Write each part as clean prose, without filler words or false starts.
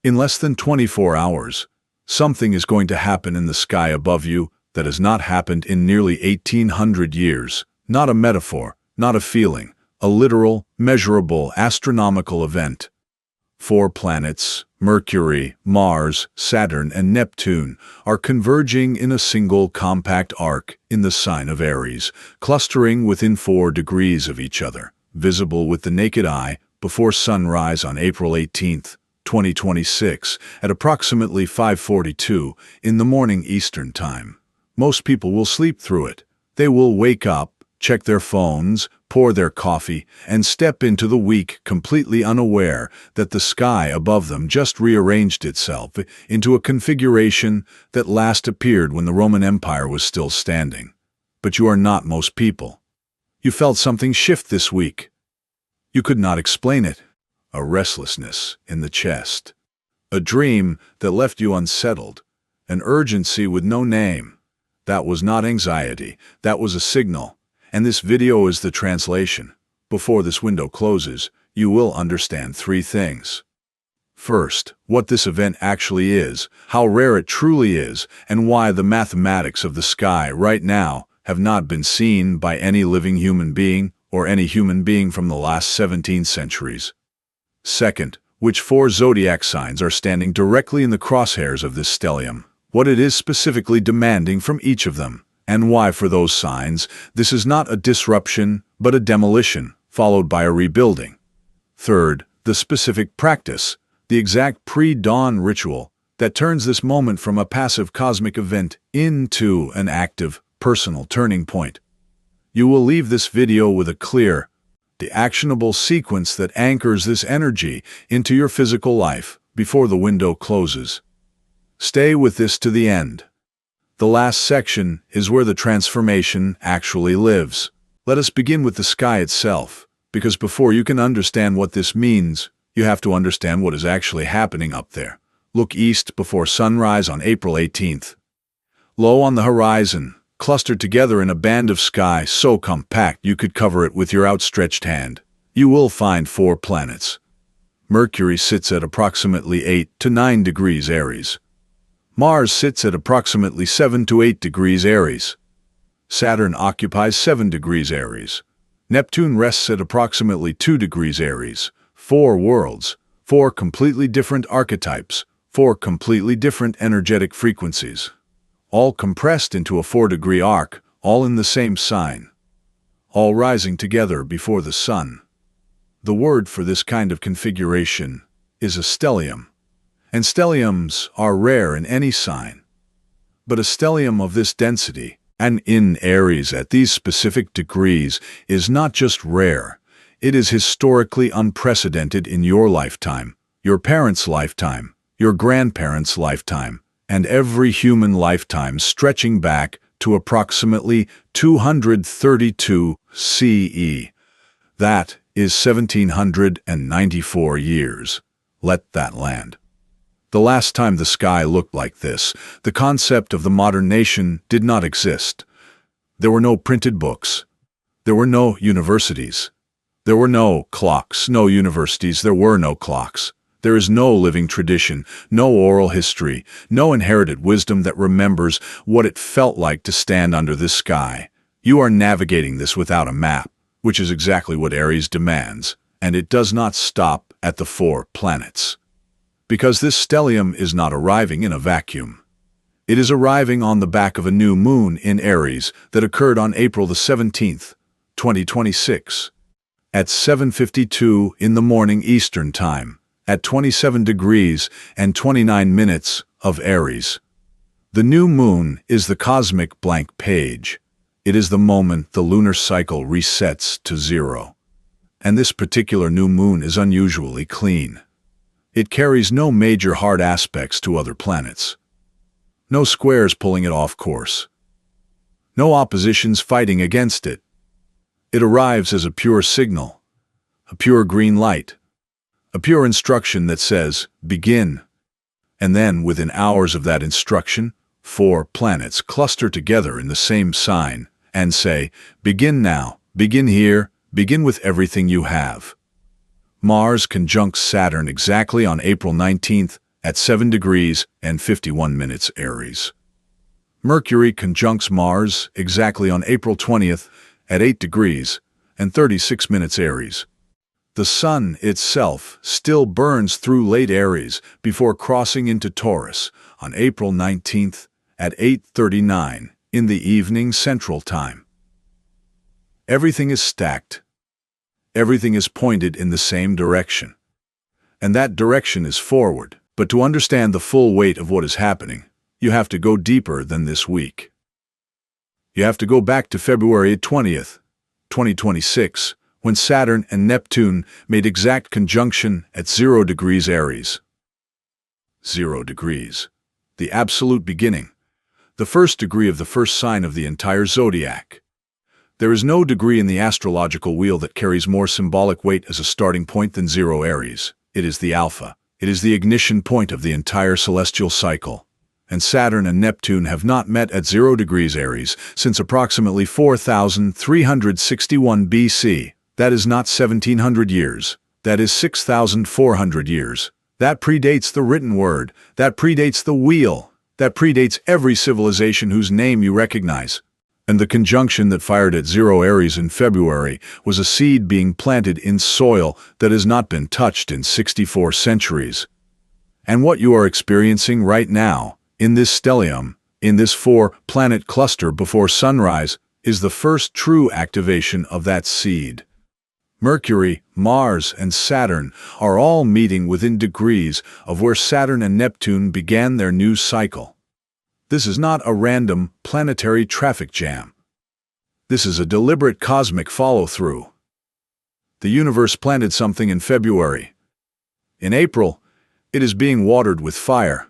In less than 24 hours, something is going to happen in the sky above you that has not happened in nearly 1,800 years. Not a metaphor, not a feeling, a literal, measurable, astronomical event. 4 planets, Mercury, Mars, Saturn, and Neptune, are converging in a single compact arc in the sign of Aries, clustering within 4 degrees of each other, visible with the naked eye before sunrise on April 18, 2026, at approximately 5:42 in the morning Eastern Time. Most people will sleep through it. They will wake up, check their phones, pour their coffee, and step into the week completely unaware that the sky above them just rearranged itself into a configuration that last appeared when the Roman Empire was still standing. But you are not most people. You felt something shift this week. You could not explain it. A restlessness in the chest. A dream that left you unsettled. An urgency with no name. That was not anxiety. That was a signal. And this video is the translation. Before this window closes, you will understand 3 things. First, what this event actually is, how rare it truly is, and why the mathematics of the sky right now have not been seen by any living human being or any human being from the last 17 centuries. Second, which 4 zodiac signs are standing directly in the crosshairs of this stellium, what it is specifically demanding from each of them, and why for those signs this is not a disruption but a demolition, followed by a rebuilding. Third, the specific practice, the exact pre-dawn ritual that turns this moment from a passive cosmic event into an active, personal turning point. You will leave this video with a clear, the actionable sequence that anchors this energy into your physical life before the window closes. Stay with this to the end. The last section is where the transformation actually lives. Let us begin with the sky itself, because before you can understand what this means, you have to understand what is actually happening up there. Look east before sunrise on April 18th. Low on the horizon, clustered together in a band of sky so compact you could cover it with your outstretched hand, you will find 4 planets. Mercury sits at approximately 8 to 9 degrees Aries. Mars sits at approximately 7 to 8 degrees Aries. Saturn occupies 7 degrees Aries. Neptune rests at approximately 2 degrees Aries. 4 worlds, 4 completely different archetypes, 4 completely different energetic frequencies. All compressed into a 4-degree arc, all in the same sign. All rising together before the sun. The word for this kind of configuration is a stellium. And stelliums are rare in any sign. But a stellium of this density, and in Aries at these specific degrees, is not just rare. It is historically unprecedented in your lifetime, your parents' lifetime, your grandparents' lifetime, and every human lifetime stretching back to approximately 232 CE. That is 1,794 years. Let that land. The last time the sky looked like this, the concept of the modern nation did not exist. There were no printed books. There were no universities. There were no clocks, no universities, there were no clocks. There is no living tradition, no oral history, no inherited wisdom that remembers what it felt like to stand under this sky. You are navigating this without a map, which is exactly what Aries demands, and it does not stop at the 4 planets. Because this stellium is not arriving in a vacuum. It is arriving on the back of a new moon in Aries that occurred on April the 17th, 2026, at 7:52 in the morning Eastern Time, at 27 degrees and 29 minutes of Aries. The new moon is the cosmic blank page. It is the moment the lunar cycle resets to 0. And this particular new moon is unusually clean. It carries no major hard aspects to other planets. No squares pulling it off course. No oppositions fighting against it. It arrives as a pure signal, a pure green light, a pure instruction that says, begin. And then, within hours of that instruction, 4 planets cluster together in the same sign and say, begin now, begin here, begin with everything you have. Mars conjuncts Saturn exactly on April 19th at 7 degrees and 51 minutes ARIES. Mercury conjuncts Mars exactly on April 20th at 8 degrees and 36 minutes ARIES. The Sun itself still burns through late Aries before crossing into Taurus on April 19th at 8:39 in the evening Central Time. Everything is stacked. Everything is pointed in the same direction. And that direction is forward. But to understand the full weight of what is happening, you have to go deeper than this week. You have to go back to February 20th, 2026, when Saturn and Neptune made exact conjunction at 0 degrees ARIES. 0 degrees. The absolute beginning. The first degree of the first sign of the entire zodiac. There is no degree in the astrological wheel that carries more symbolic weight as a starting point than 0 ARIES. It is the alpha. It is the ignition point of the entire celestial cycle. And Saturn and Neptune have not met at 0 degrees ARIES since approximately 4,361 BC. That is not 1,700 years. That is 6,400 years. That predates the written word. That predates the wheel. That predates every civilization whose name you recognize. And the conjunction that fired at 0 ARIES in February was a seed being planted in soil that has not been touched in 64 centuries. And what you are experiencing right now, in this stellium, in this 4-planet cluster before sunrise, is the first true activation of that seed. Mercury, Mars, and Saturn are all meeting within degrees of where Saturn and Neptune began their new cycle. This is not a random planetary traffic jam. This is a deliberate cosmic follow-through. The universe planted something in February. In April, it is being watered with fire.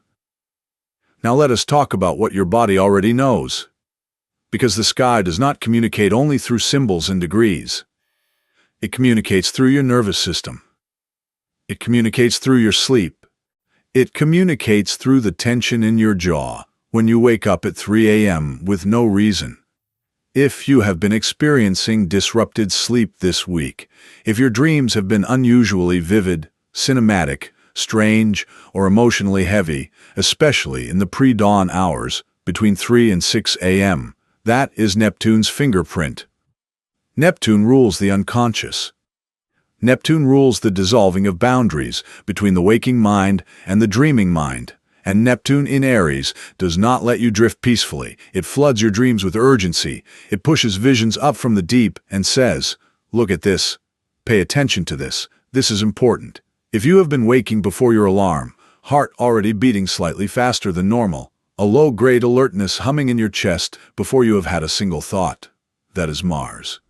Now let us talk about what your body already knows. Because the sky does not communicate only through symbols and degrees. It communicates through your nervous system. It communicates through your sleep. It communicates through the tension in your jaw when you wake up at 3 a.m. with no reason. If you have been experiencing disrupted sleep this week, if your dreams have been unusually vivid, cinematic, strange, or emotionally heavy, especially in the pre-dawn hours between 3 and 6 a.m., that is Neptune's fingerprint. Neptune rules the unconscious. Neptune rules the dissolving of boundaries between the waking mind and the dreaming mind. And Neptune in Aries does not let you drift peacefully. It floods your dreams with urgency. It pushes visions up from the deep and says, look at this. Pay attention to this. This is important. If you have been waking before your alarm, heart already beating slightly faster than normal, a low-grade alertness humming in your chest before you have had a single thought, that is Mars.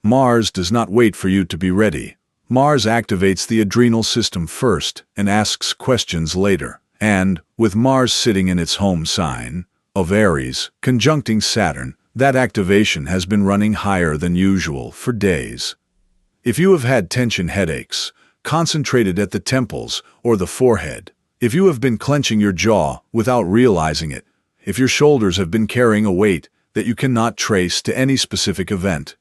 Mars does not wait for you to be ready. Mars activates the adrenal system first and asks questions later. And, with Mars sitting in its home sign of Aries, conjuncting Saturn, that activation has been running higher than usual for days. If you have had tension headaches, concentrated at the temples or the forehead, if you have been clenching your jaw without realizing it, if your shoulders have been carrying a weight that you cannot trace to any specific event,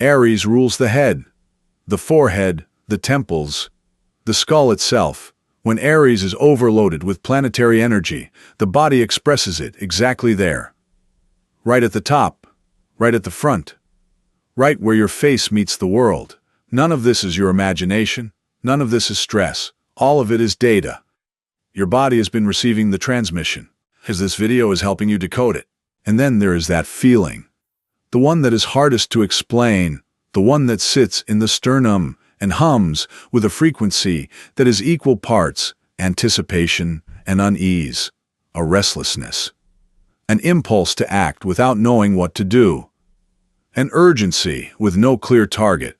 Aries rules the head, the forehead, the temples, the skull itself. When Aries is overloaded with planetary energy, the body expresses it exactly there. Right at the top, right at the front, right where your face meets the world. None of this is your imagination, none of this is stress, all of it is data. Your body has been receiving the transmission, as this video is helping you decode it. And then there is that feeling. The one that is hardest to explain, the one that sits in the sternum and hums with a frequency that is equal parts anticipation and unease, a restlessness, an impulse to act without knowing what to do, an urgency with no clear target.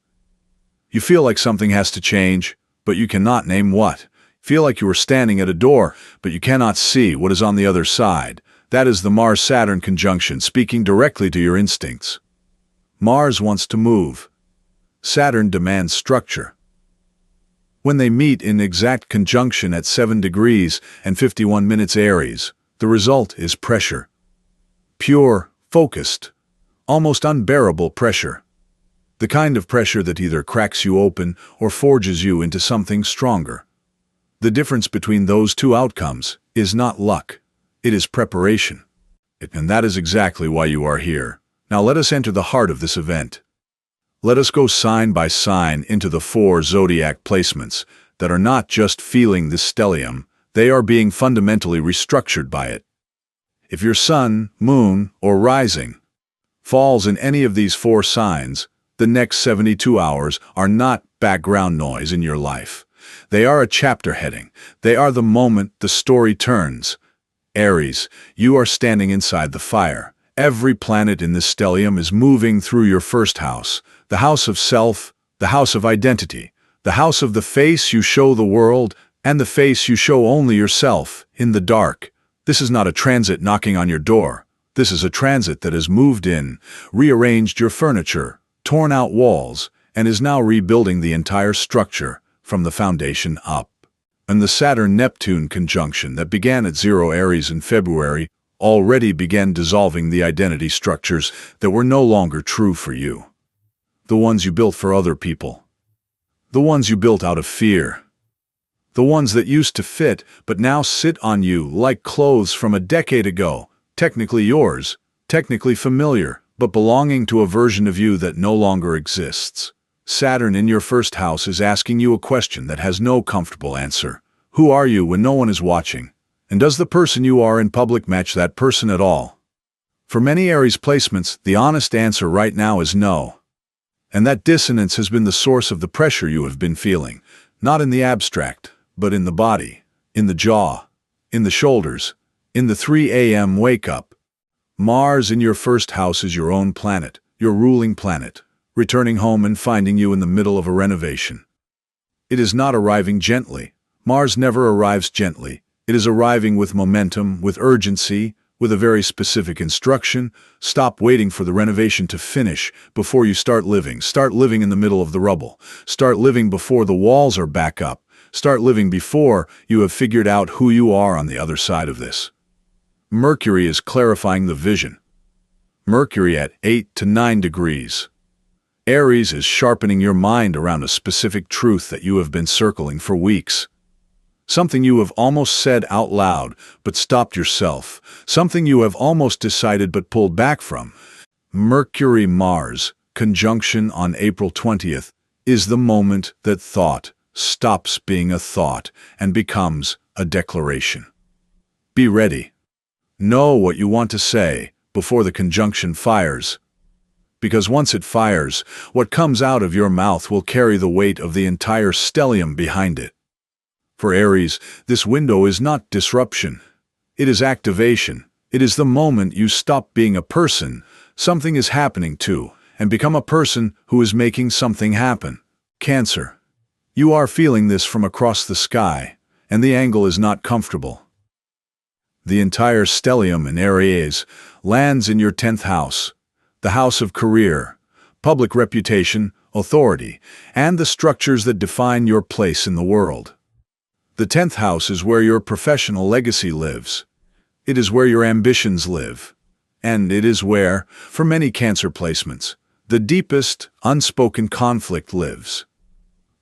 You feel like something has to change, but you cannot name what. Feel like you are standing at a door, but you cannot see what is on the other side. That is the Mars-Saturn conjunction speaking directly to your instincts. Mars wants to move. Saturn demands structure. When they meet in exact conjunction at 7 degrees and 51 minutes Aries, the result is pressure. Pure, focused, almost unbearable pressure. The kind of pressure that either cracks you open or forges you into something stronger. The difference between those two outcomes is not luck. It is preparation. And that is exactly why you are here. Now let us enter the heart of this event. Let us go sign by sign into the 4 zodiac placements that are not just feeling this stellium, they are being fundamentally restructured by it. If your sun, moon, or rising falls in any of these 4 signs, the next 72 hours are not background noise in your life. They are a chapter heading. They are the moment the story turns. Aries, you are standing inside the fire. Every planet in this stellium is moving through your first house, the house of self, the house of identity, the house of the face you show the world, and the face you show only yourself, in the dark. This is not a transit knocking on your door. This is a transit that has moved in, rearranged your furniture, torn out walls, and is now rebuilding the entire structure from the foundation up. And the Saturn-Neptune conjunction that began at 0 Aries in February already began dissolving the identity structures that were no longer true for you. The ones you built for other people. The ones you built out of fear. The ones that used to fit but now sit on you like clothes from a decade ago, technically yours, technically familiar, but belonging to a version of you that no longer exists. Saturn in your first house is asking you a question that has no comfortable answer. Who are you when no one is watching? And does the person you are in public match that person at all? For many Aries placements, the honest answer right now is no. And that dissonance has been the source of the pressure you have been feeling, not in the abstract, but in the body, in the jaw, in the shoulders, in the 3 a.m. wake-up. Mars in your first house is your own planet, your ruling planet, returning home and finding you in the middle of a renovation. It is not arriving gently. Mars never arrives gently. It is arriving with momentum, with urgency, with a very specific instruction. Stop waiting for the renovation to finish before you start living. Start living in the middle of the rubble. Start living before the walls are back up. Start living before you have figured out who you are on the other side of this. Mercury is clarifying the vision. Mercury at 8 to 9 degrees. Aries is sharpening your mind around a specific truth that you have been circling for weeks. Something you have almost said out loud, but stopped yourself. Something you have almost decided but pulled back from. Mercury-Mars, conjunction on April 20th, is the moment that thought stops being a thought and becomes a declaration. Be ready. Know what you want to say before the conjunction fires. Because once it fires, what comes out of your mouth will carry the weight of the entire stellium behind it. For Aries, this window is not disruption. It is activation. It is the moment you stop being a person something is happening to, and become a person who is making something happen. Cancer. You are feeling this from across the sky, and the angle is not comfortable. The entire stellium in Aries lands in your 10th house, the house of career, public reputation, authority, and the structures that define your place in the world. The 10th house is where your professional legacy lives. It is where your ambitions live. And it is where, for many Cancer placements, the deepest, unspoken conflict lives.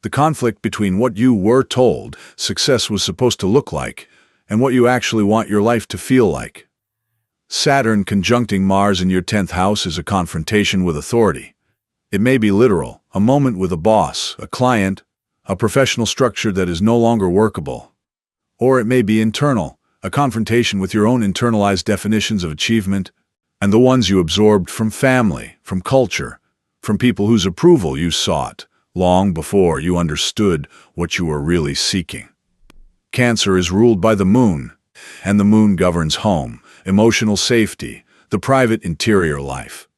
The conflict between what you were told success was supposed to look like and what you actually want your life to feel like. Saturn conjuncting Mars in your 10th house is a confrontation with authority. It may be literal, a moment with a boss, a client, a professional structure that is no longer workable. Or it may be internal, a confrontation with your own internalized definitions of achievement and the ones you absorbed from family, from culture, from people whose approval you sought long before you understood what you were really seeking. Cancer is ruled by the moon, and the moon governs home, emotional safety, the private interior life.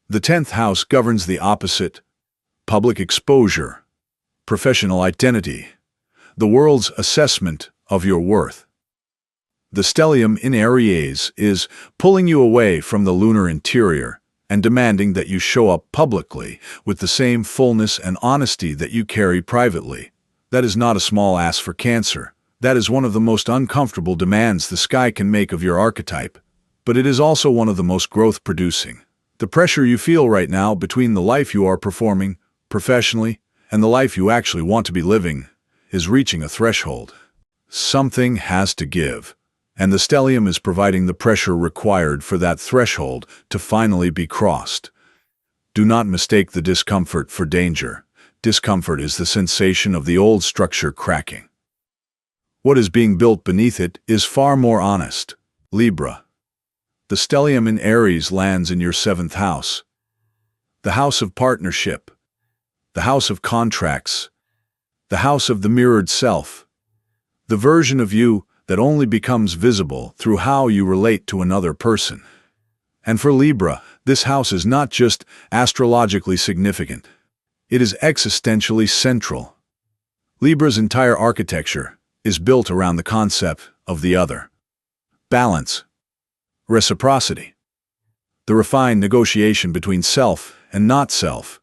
The 10th house governs the opposite, public exposure, professional identity, the world's assessment of your worth. The stellium in Aries is pulling you away from the lunar interior and demanding that you show up publicly with the same fullness and honesty that you carry privately. That is not a small ask for Cancer. That is one of the most uncomfortable demands the sky can make of your archetype. But it is also one of the most growth-producing. The pressure you feel right now between the life you are performing professionally and the life you actually want to be living is reaching a threshold. Something has to give, and the stellium is providing the pressure required for that threshold to finally be crossed. Do not mistake the discomfort for danger. Discomfort is the sensation of the old structure cracking. What is being built beneath it is far more honest. Libra. The stellium in Aries lands in your 7th house. The house of partnership. The house of contracts. The house of the mirrored self. The version of you that only becomes visible through how you relate to another person. And for Libra, this house is not just astrologically significant. It is existentially central. Libra's entire architecture is built around the concept of the other. Balance. Reciprocity. The refined negotiation between self and not self.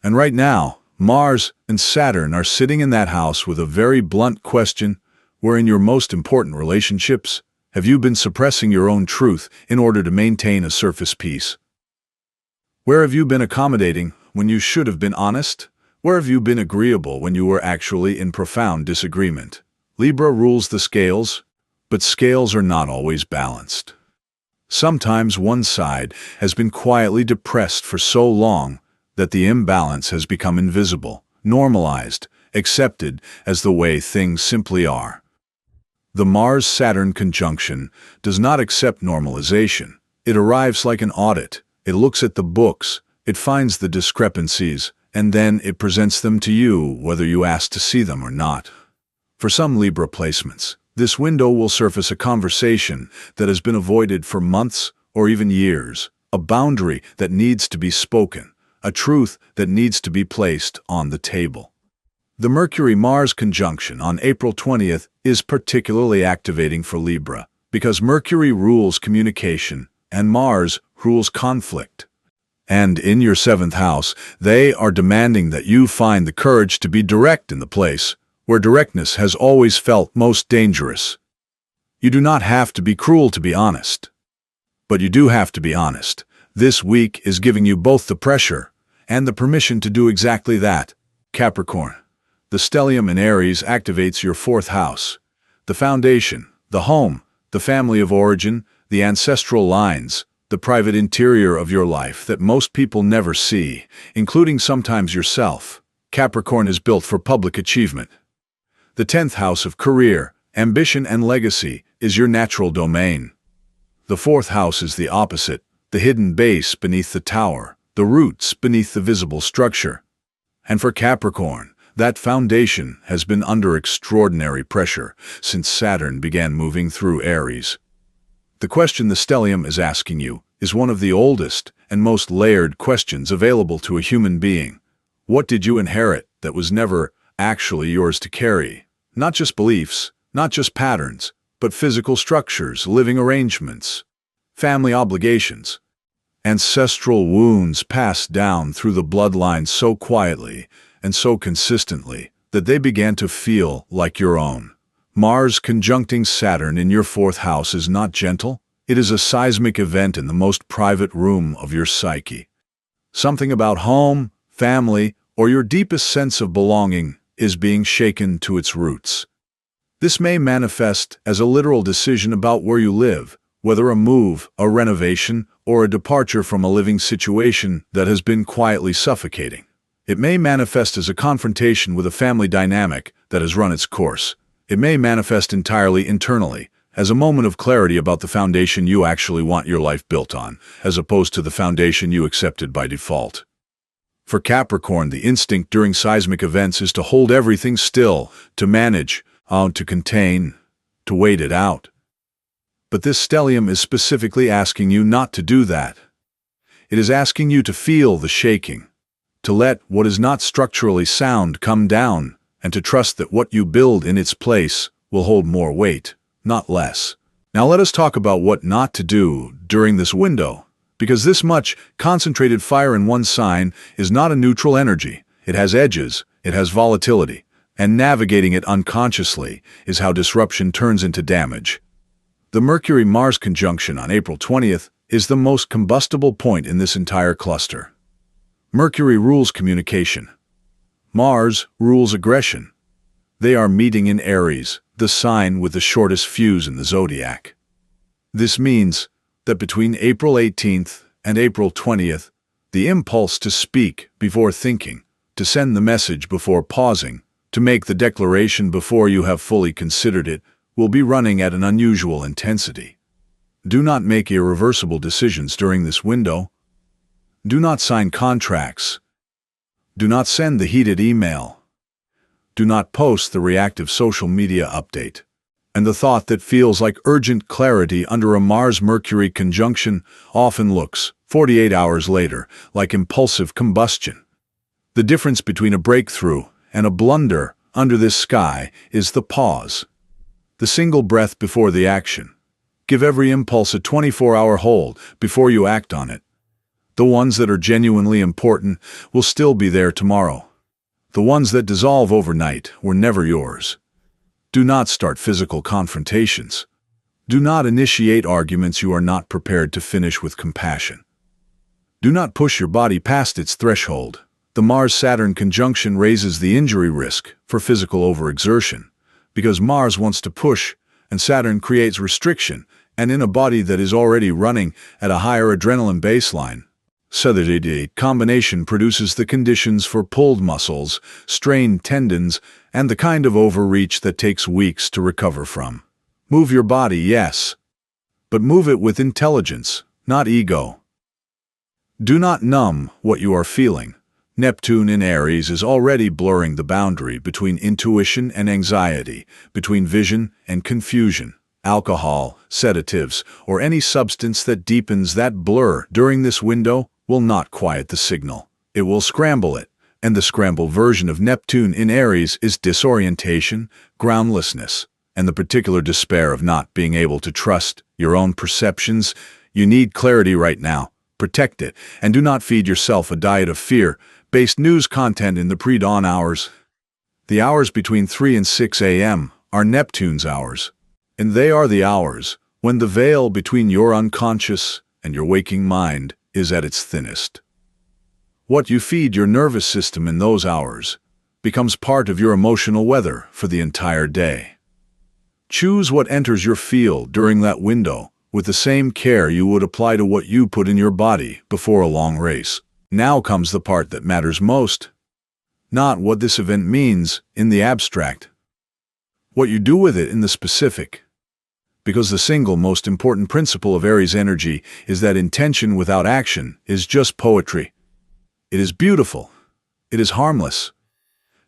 And right now, Mars and Saturn are sitting in that house with a very blunt question: where in your most important relationships have you been suppressing your own truth in order to maintain a surface peace? Where have you been accommodating when you should have been honest? Where have you been agreeable when you were actually in profound disagreement? Libra rules the scales, but scales are not always balanced. Sometimes one side has been quietly depressed for so long that the imbalance has become invisible, normalized, accepted as the way things simply are. The Mars-Saturn conjunction does not accept normalization. It arrives like an audit. It looks at the books, it finds the discrepancies, and then it presents them to you, whether you ask to see them or not. For some Libra placements, this window will surface a conversation that has been avoided for months or even years, a boundary that needs to be spoken, a truth that needs to be placed on the table. The Mercury-Mars conjunction on April 20th is particularly activating for Libra because Mercury rules communication and Mars rules conflict. And in your 7th house, they are demanding that you find the courage to be direct in the place where directness has always felt most dangerous. You do not have to be cruel to be honest, but you do have to be honest. This week is giving you both the pressure and the permission to do exactly that. Capricorn. The stellium in Aries activates your 4th house. The foundation, the home, the family of origin, the ancestral lines, the private interior of your life that most people never see, including sometimes yourself. Capricorn is built for public achievement. The 10th house of career, ambition, and legacy is your natural domain. The 4th house is the opposite, the hidden base beneath the tower, the roots beneath the visible structure. And for Capricorn, that foundation has been under extraordinary pressure since Saturn began moving through Aries. The question the stellium is asking you is one of the oldest and most layered questions available to a human being. What did you inherit that was never actually yours to carry? Not just beliefs, not just patterns, but physical structures, living arrangements, family obligations, ancestral wounds passed down through the bloodline so quietly and so consistently that they began to feel like your own. Mars conjuncting Saturn in your 4th house is not gentle. It is a seismic event in the most private room of your psyche. Something about home, family, or your deepest sense of belonging is being shaken to its roots. This may manifest as a literal decision about where you live, whether a move, a renovation, or a departure from a living situation that has been quietly suffocating. It may manifest as a confrontation with a family dynamic that has run its course. It may manifest entirely internally, as a moment of clarity about the foundation you actually want your life built on, as opposed to the foundation you accepted by default. For Capricorn, the instinct during seismic events is to hold everything still, to manage, to contain, to wait it out. But this stellium is specifically asking you not to do that. It is asking you to feel the shaking, to let what is not structurally sound come down, and to trust that what you build in its place will hold more weight, not less. Now let us talk about what not to do during this window, because this much concentrated fire in one sign is not a neutral energy. It has edges, it has volatility, and navigating it unconsciously is how disruption turns into damage. The Mercury-Mars conjunction on April 20th is the most combustible point in this entire cluster. Mercury rules communication. Mars rules aggression. They are meeting in Aries, the sign with the shortest fuse in the zodiac. This means that between April 18th and April 20th, the impulse to speak before thinking, to send the message before pausing, to make the declaration before you have fully considered it, will be running at an unusual intensity. Do not make irreversible decisions during this window. Do not sign contracts. Do not send the heated email. Do not post the reactive social media update. And the thought that feels like urgent clarity under a Mars-Mercury conjunction often looks, 48 hours later, like impulsive combustion. The difference between a breakthrough and a blunder under this sky is the pause. The single breath before the action. Give every impulse a 24-hour hold before you act on it. The ones that are genuinely important will still be there tomorrow. The ones that dissolve overnight were never yours. Do not start physical confrontations. Do not initiate arguments you are not prepared to finish with compassion. Do not push your body past its threshold. The Mars-Saturn conjunction raises the injury risk for physical overexertion, because Mars wants to push and Saturn creates restriction, and in a body that is already running at a higher adrenaline baseline. So the combination produces the conditions for pulled muscles, strained tendons, and the kind of overreach that takes weeks to recover from. Move your body, yes, but move it with intelligence, not ego. Do not numb what you are feeling. Neptune in Aries is already blurring the boundary between intuition and anxiety, between vision and confusion. Alcohol, sedatives, or any substance that deepens that blur during this window will not quiet the signal. It will scramble it, and the scrambled version of Neptune in Aries is disorientation, groundlessness, and the particular despair of not being able to trust your own perceptions. You need clarity right now. Protect it, and do not feed yourself a diet of fear-based news content in the pre-dawn hours. The hours between 3 and 6 a.m. are Neptune's hours, and they are the hours when the veil between your unconscious and your waking mind is at its thinnest. What you feed your nervous system in those hours becomes part of your emotional weather for the entire day. Choose what enters your field during that window with the same care you would apply to what you put in your body before a long race. Now comes the part that matters most. Not what this event means in the abstract. What you do with it in the specific. Because the single most important principle of Aries energy is that intention without action is just poetry. It is beautiful. It is harmless.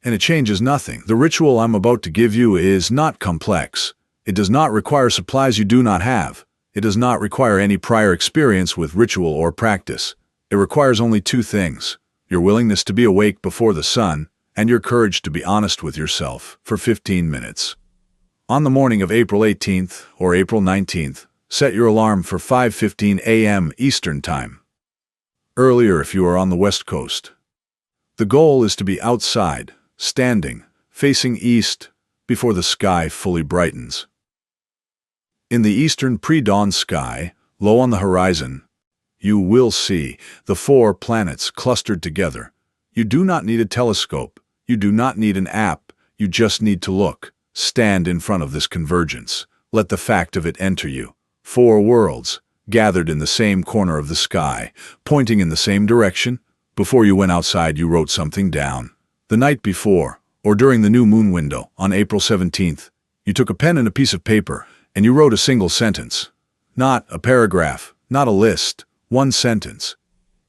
And it changes nothing. The ritual I'm about to give you is not complex. It does not require supplies you do not have. It does not require any prior experience with ritual or practice. It requires only two things: your willingness to be awake before the sun and your courage to be honest with yourself for 15 minutes. On the morning of April 18th or April 19th, set your alarm for 5:15 a.m. Eastern Time. Earlier if you are on the West Coast. The goal is to be outside, standing, facing east, before the sky fully brightens. In the eastern pre-dawn sky, low on the horizon, you will see the 4 planets clustered together. You do not need a telescope. You do not need an app. You just need to look. Stand in front of this convergence. Let the fact of it enter you. 4 worlds, gathered in the same corner of the sky, pointing in the same direction. Before you went outside, you wrote something down. The night before, or during the new moon window, on April 17th, you took a pen and a piece of paper, and you wrote a single sentence. Not a paragraph, not a list, one sentence.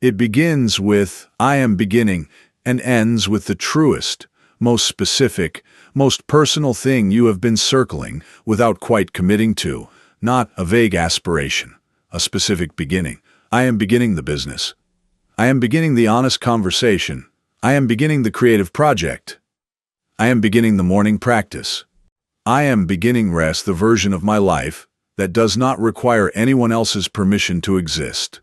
It begins with, "I am beginning," and ends with the truest, most specific, most personal thing you have been circling without quite committing to. Not a vague aspiration, a specific beginning. I am beginning the business. I am beginning the honest conversation. I am beginning the creative project. I am beginning the morning practice. I am beginning rest, the version of my life that does not require anyone else's permission to exist.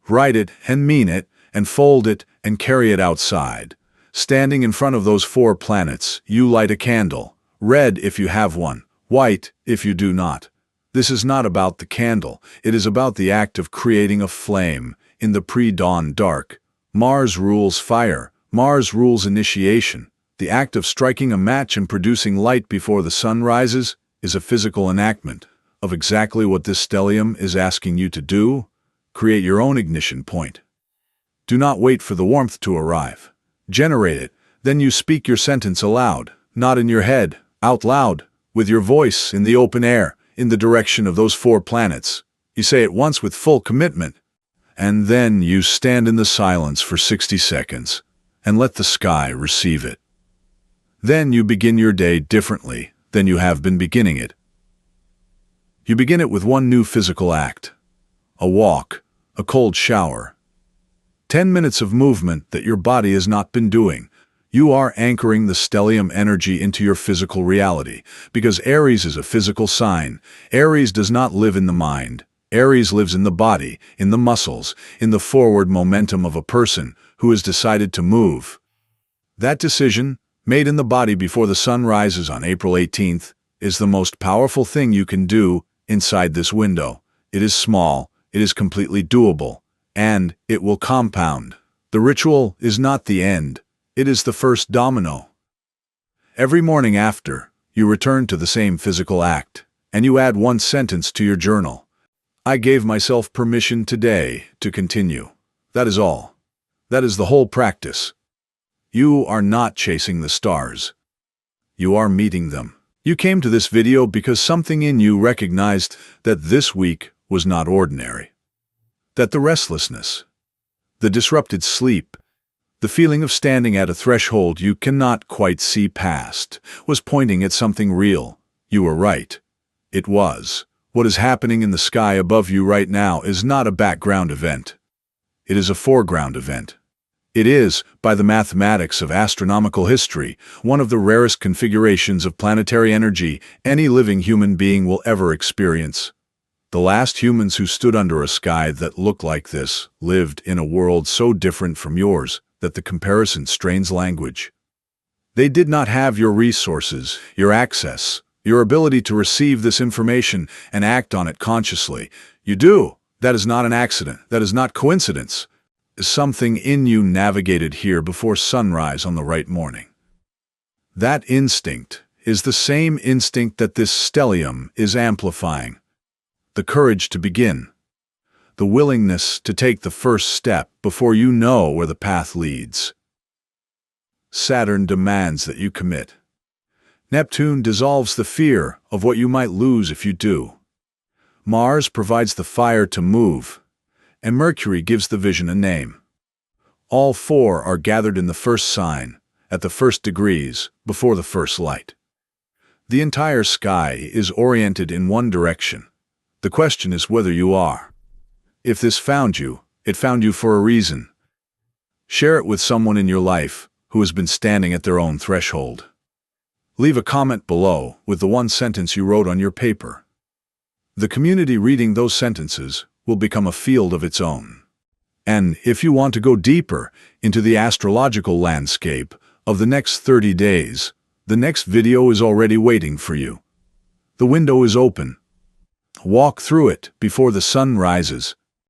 Write it and mean it and fold it and carry it outside. Standing in front of those 4 planets, you light a candle, red if you have one, white if you do not. This is not about the candle. It is about the act of creating a flame in the pre-dawn dark. Mars rules fire. Mars rules initiation. The act of striking a match and producing light before the sun rises is a physical enactment of exactly what this stellium is asking you to do. Create your own ignition point. Do not wait for the warmth to arrive. Generate it. Then you speak your sentence aloud, not in your head, out loud, with your voice in the open air, in the direction of those 4 planets. You say it once with full commitment, and then you stand in the silence for 60 seconds and let the sky receive it. Then you begin your day differently than you have been beginning it. You begin it with one new physical act: a walk, a cold shower. 10 minutes of movement that your body has not been doing. You are anchoring the stellium energy into your physical reality, because Aries is a physical sign. Aries does not live in the mind. Aries lives in the body, in the muscles, in the forward momentum of a person who has decided to move. That decision, made in the body before the sun rises on April 18th, is the most powerful thing you can do inside this window. It is small, it is completely doable, and it will compound. The ritual is not the end. It is the first domino. Every morning after, you return to the same physical act, and you add one sentence to your journal. I gave myself permission today to continue. That is all. That is the whole practice. You are not chasing the stars. You are meeting them. You came to this video because something in you recognized that this week was not ordinary. That the restlessness, the disrupted sleep, the feeling of standing at a threshold you cannot quite see past, was pointing at something real. You were right. It was. What is happening in the sky above you right now is not a background event. It is a foreground event. It is, by the mathematics of astronomical history, one of the rarest configurations of planetary energy any living human being will ever experience. The last humans who stood under a sky that looked like this lived in a world so different from yours that the comparison strains language. They did not have your resources, your access, your ability to receive this information and act on it consciously. You do. That is not an accident. That is not coincidence. Something in you navigated here before sunrise on the right morning. That instinct is the same instinct that this stellium is amplifying. The courage to begin. The willingness to take the first step before you know where the path leads. Saturn demands that you commit. Neptune dissolves the fear of what you might lose if you do. Mars provides the fire to move, and Mercury gives the vision a name. All 4 are gathered in the first sign, at the first degrees, before the first light. The entire sky is oriented in one direction. The question is whether you are. If this found you, it found you for a reason. Share it with someone in your life who has been standing at their own threshold. Leave a comment below with the one sentence you wrote on your paper. The community reading those sentences will become a field of its own. And if you want to go deeper into the astrological landscape of the next 30 days, the next video is already waiting for you. The window is open. Walk through it before the sun rises